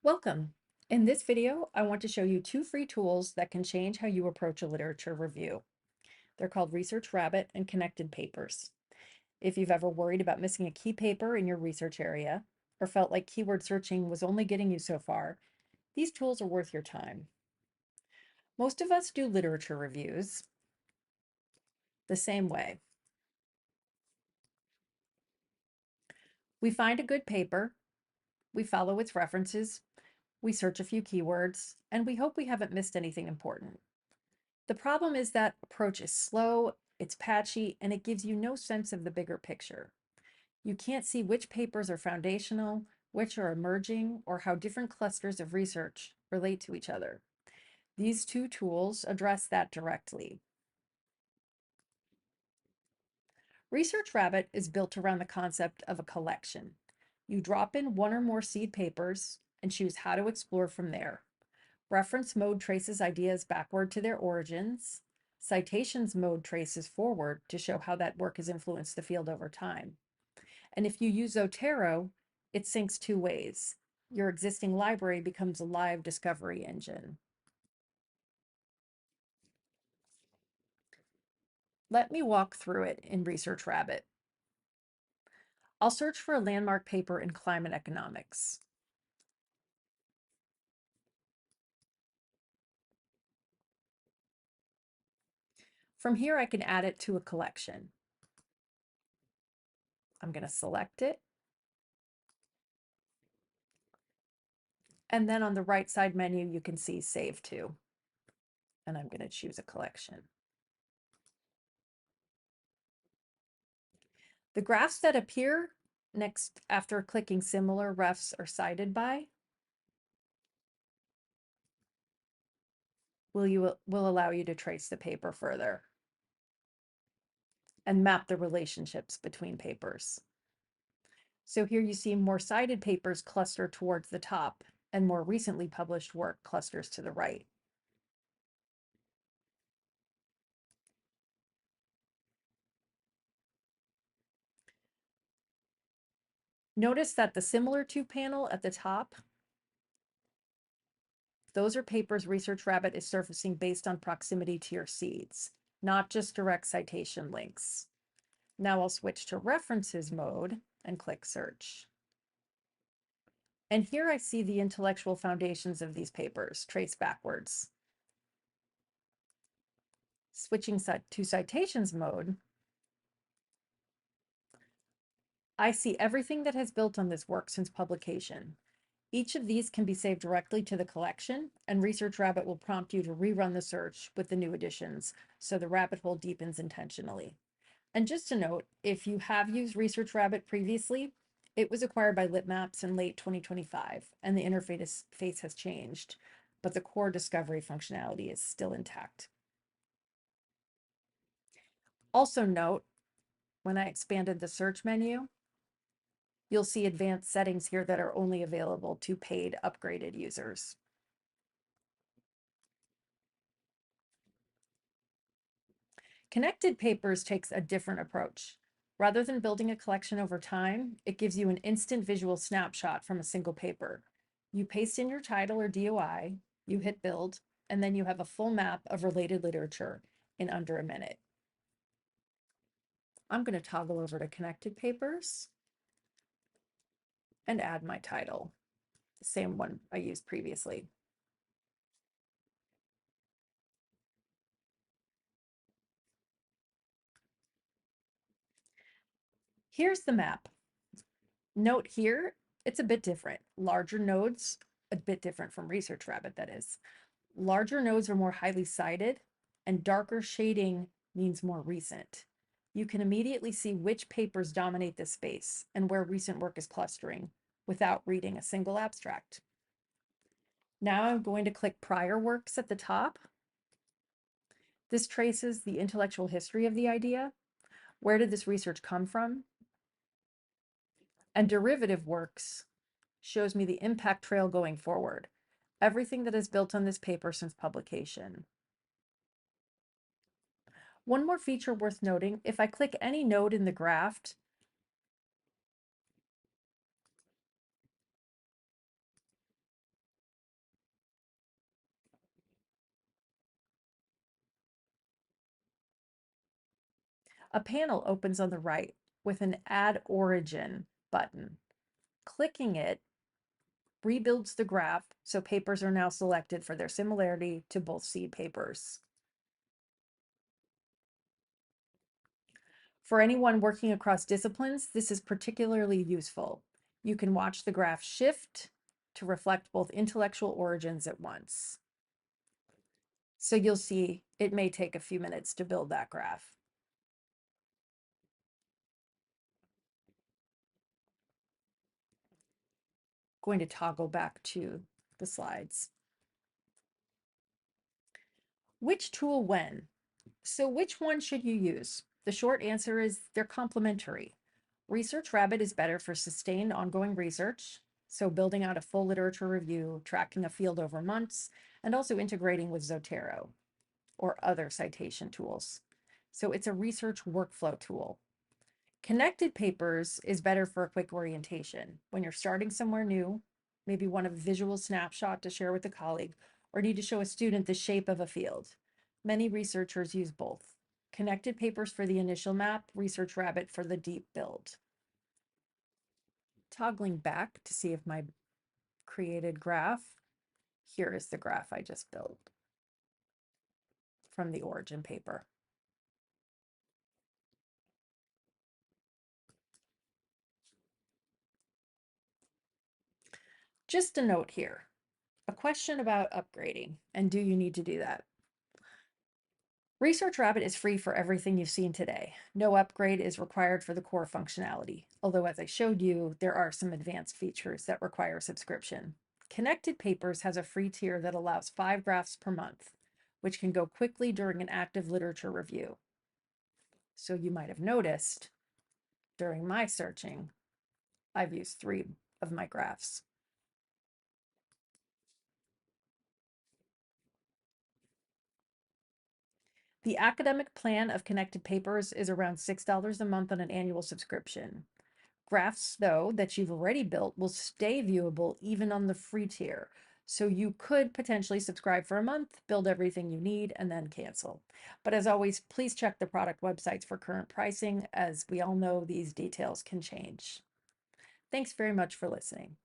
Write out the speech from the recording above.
Welcome. In this video, I want to show you two free tools that can change how you approach a literature review. They're called ResearchRabbit and Connected Papers. If you've ever worried about missing a key paper in your research area, or felt like keyword searching was only getting you so far, these tools are worth your time. Most of us do literature reviews the same way. We find a good paper, we follow its references, we search a few keywords, and we hope we haven't missed anything important. The problem is that approach is slow, it's patchy, and it gives you no sense of the bigger picture. You can't see which papers are foundational, which are emerging, or how different clusters of research relate to each other. These two tools address that directly. ResearchRabbit is built around the concept of a collection. You drop in one or more seed papers and choose how to explore from there. Reference mode traces ideas backward to their origins. Citations mode traces forward to show how that work has influenced the field over time. And if you use Zotero, it syncs two ways. Your existing library becomes a live discovery engine. Let me walk through it in ResearchRabbit. I'll search for a landmark paper in climate economics. From here, I can add it to a collection. I'm going to select it. And then on the right side menu, you can see Save To. And I'm going to choose a collection. The graphs that appear next after clicking similar refs are cited by will allow you to trace the paper further and map the relationships between papers. So here you see more cited papers cluster towards the top and more recently published work clusters to the right. Notice that the similar to panel at the top, those are papers ResearchRabbit is surfacing based on proximity to your seeds, not just direct citation links. Now I'll switch to references mode and click search. And here I see the intellectual foundations of these papers traced backwards. Switching to citations mode, I see everything that has built on this work since publication. Each of these can be saved directly to the collection, and ResearchRabbit will prompt you to rerun the search with the new additions, so the rabbit hole deepens intentionally. And just a note, if you have used ResearchRabbit previously, it was acquired by Litmaps in late 2025, and the interface has changed, but the core discovery functionality is still intact. Also note, when I expanded the search menu, you'll see advanced settings here that are only available to paid upgraded users. Connected Papers takes a different approach. Rather than building a collection over time, it gives you an instant visual snapshot from a single paper. You paste in your title or DOI, you hit build, and then you have a full map of related literature in under a minute. I'm going to toggle over to Connected Papers and add my title, the same one I used previously. Here's the map. Note here, it's a bit different. Larger nodes, a bit different from ResearchRabbit, that is. Larger nodes are more highly cited, and darker shading means more recent. You can immediately see which papers dominate this space and where recent work is clustering without reading a single abstract. Now I'm going to click Prior Works at the top. This traces the intellectual history of the idea. Where did this research come from? And Derivative Works shows me the impact trail going forward. Everything that is built on this paper since publication. One more feature worth noting, if I click any node in the graph, A panel opens on the right with an Add Origin button. Clicking it rebuilds the graph, so papers are now selected for their similarity to both seed papers. For anyone working across disciplines, this is particularly useful. You can watch the graph shift to reflect both intellectual origins at once. So you'll see it may take a few minutes to build that graph. Going to toggle back to the slides. Which tool when? So which one should you use? The short answer is they're complementary. ResearchRabbit is better for sustained ongoing research, so building out a full literature review, tracking a field over months, and also integrating with Zotero or other citation tools. So it's a research workflow tool. Connected Papers is better for a quick orientation. When you're starting somewhere new, maybe want a visual snapshot to share with a colleague, or need to show a student the shape of a field. Many researchers use both. Connected Papers for the initial map, ResearchRabbit for the deep build. Toggling back to see if my created graph, here is the graph I just built from the origin paper. Just a note here, a question about upgrading, and do you need to do that? ResearchRabbit is free for everything you've seen today. No upgrade is required for the core functionality, although as I showed you, there are some advanced features that require subscription. Connected Papers has a free tier that allows 5 graphs per month, which can go quickly during an active literature review. So you might have noticed during my searching, I've used 3 of my graphs. The academic plan of Connected Papers is around $6 a month on an annual subscription. Graphs, though, that you've already built will stay viewable even on the free tier. So you could potentially subscribe for a month, build everything you need, and then cancel. But as always, please check the product websites for current pricing. As we all know, these details can change. Thanks very much for listening.